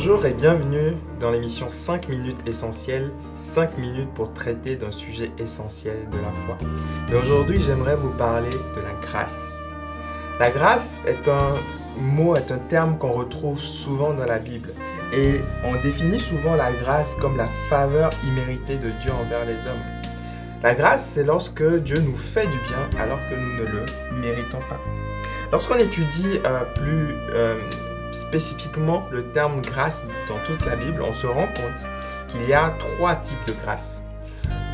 Bonjour et bienvenue dans l'émission 5 minutes essentielles, 5 minutes pour traiter d'un sujet essentiel de la foi. Et aujourd'hui, j'aimerais vous parler de la grâce. La grâce est un terme qu'on retrouve souvent dans la Bible. Et on définit souvent la grâce comme la faveur imméritée de Dieu envers les hommes. La grâce, c'est lorsque Dieu nous fait du bien alors que nous ne le méritons pas. Lorsqu'on étudie plus spécifiquement le terme grâce dans toute la Bible, on se rend compte qu'il y a 3 types de grâce.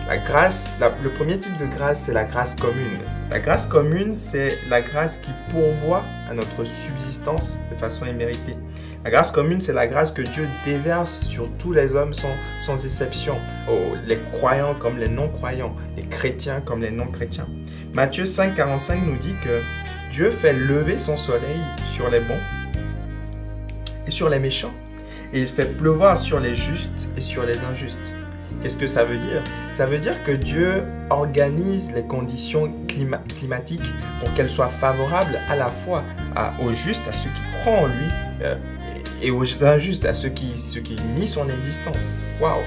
Le premier type de grâce, c'est la grâce commune. La grâce commune, c'est la grâce qui pourvoit à notre subsistance de façon imméritée. La grâce commune, c'est la grâce que Dieu déverse sur tous les hommes sans exception. Les croyants comme les non-croyants, les chrétiens comme les non-chrétiens. Matthieu 5,45 nous dit que Dieu fait lever son soleil sur les bons et sur les méchants. Et il fait pleuvoir sur les justes et sur les injustes. Qu'est-ce que ça veut dire? Ça veut dire que Dieu organise les conditions climatiques pour qu'elles soient favorables à la fois aux justes, à ceux qui croient en lui, et aux injustes, à ceux qui nient son existence. Waouh!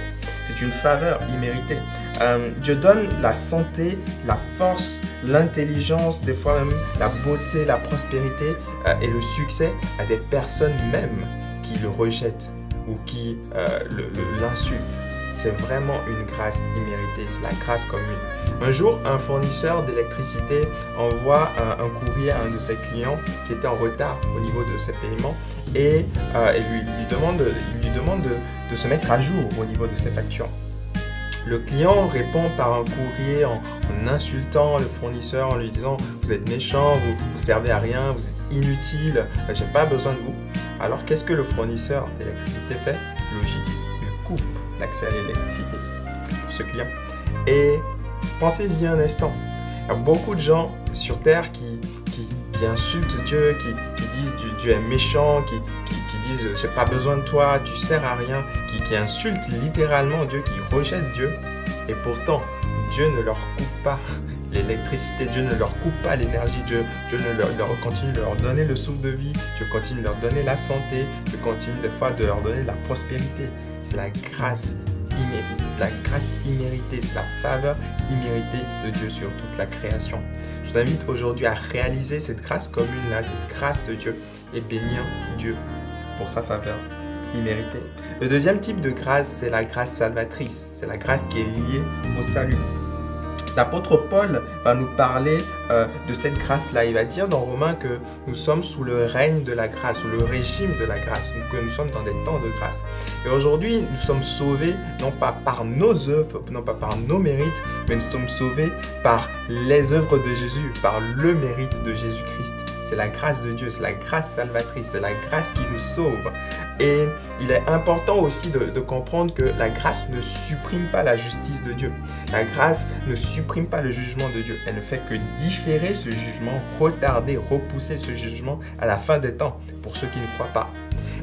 C'est une faveur imméritée. Dieu donne la santé, la force, l'intelligence, des fois même la beauté, la prospérité et le succès à des personnes même qui le rejettent ou qui l'insultent. C'est vraiment une grâce imméritée, c'est la grâce commune. Un jour, un fournisseur d'électricité envoie un courrier à un de ses clients qui était en retard au niveau de ses paiements et lui demande de se mettre à jour au niveau de ses factures. Le client répond par un courrier en insultant le fournisseur, en lui disant « Vous êtes méchant, vous servez à rien, vous êtes inutile, j'ai pas besoin de vous ». Alors qu'est-ce que le fournisseur d'électricité fait? Logique, il coupe l'accès à l'électricité pour ce client. Et pensez-y un instant, il y a beaucoup de gens sur Terre qui insultent Dieu, qui disent Dieu est méchant, qui disent j'ai pas besoin de toi, tu sers à rien, qui insultent littéralement Dieu, qui rejettent Dieu. Et pourtant, Dieu ne leur coupe pas l'électricité, Dieu ne leur coupe pas l'énergie, Dieu continue de leur donner le souffle de vie, Dieu continue de leur donner la santé, Dieu continue des fois de leur donner la prospérité. C'est la grâce imméritée. La grâce imméritée, c'est la faveur imméritée de Dieu sur toute la création. Je vous invite aujourd'hui à réaliser cette grâce commune-là, cette grâce de Dieu et bénir Dieu pour sa faveur imméritée. Le deuxième type de grâce, c'est la grâce salvatrice. C'est la grâce qui est liée au salut. L'apôtre Paul va nous parler de cette grâce-là. Il va dire dans Romains que nous sommes sous le règne de la grâce, sous le régime de la grâce, que nous sommes dans des temps de grâce. Et aujourd'hui, nous sommes sauvés non pas par nos œuvres, non pas par nos mérites, mais nous sommes sauvés par les œuvres de Jésus, par le mérite de Jésus-Christ. C'est la grâce de Dieu, c'est la grâce salvatrice, c'est la grâce qui nous sauve. Et il est important aussi de comprendre que la grâce ne supprime pas la justice de Dieu. La grâce ne supprime pas le jugement de Dieu. Elle ne fait que différer ce jugement, retarder, repousser ce jugement à la fin des temps pour ceux qui ne croient pas.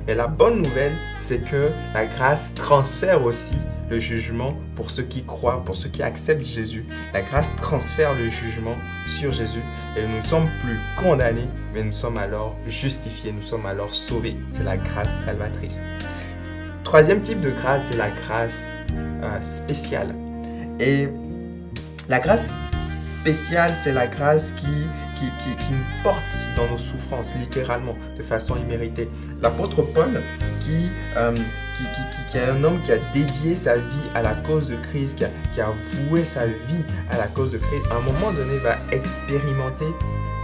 Mais la bonne nouvelle, c'est que la grâce transfère aussi le jugement pour ceux qui croient, pour ceux qui acceptent Jésus. La grâce transfère le jugement sur Jésus et nous ne sommes plus condamnés, mais nous sommes alors justifiés, nous sommes alors sauvés. C'est la grâce salvatrice. Troisième type de grâce, c'est la grâce spéciale. Et la grâce spéciale, c'est la grâce qui nous porte dans nos souffrances, littéralement, de façon imméritée. L'apôtre Paul, qui est un homme qui a dédié sa vie à la cause de Christ, qui a voué sa vie à la cause de Christ, à un moment donné, va expérimenter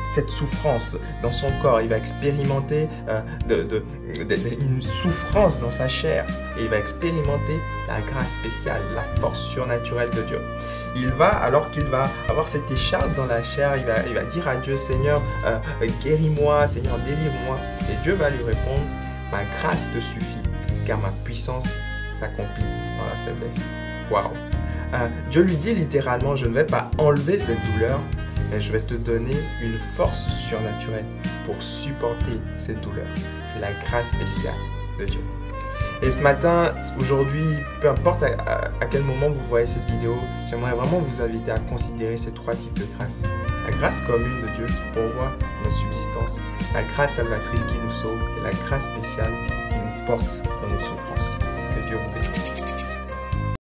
cette souffrance dans son corps. Il va expérimenter une souffrance dans sa chair. Et il va expérimenter la grâce spéciale, la force surnaturelle de Dieu. Alors qu'il va avoir cette écharpe dans la chair, il va dire à Dieu, Seigneur, guéris-moi, Seigneur, délivre-moi. Et Dieu va lui répondre, ma grâce te suffit, car ma puissance s'accomplit dans la faiblesse. Waouh! Dieu lui dit littéralement, je ne vais pas enlever cette douleur, mais je vais te donner une force surnaturelle pour supporter cette douleur. C'est la grâce spéciale de Dieu. Et ce matin, aujourd'hui, peu importe à quel moment vous voyez cette vidéo, j'aimerais vraiment vous inviter à considérer ces 3 types de grâce. La grâce commune de Dieu qui pourvoit notre subsistance, la grâce salvatrice qui nous sauve et la grâce spéciale qui nous porte dans nos souffrances. Que Dieu vous bénisse.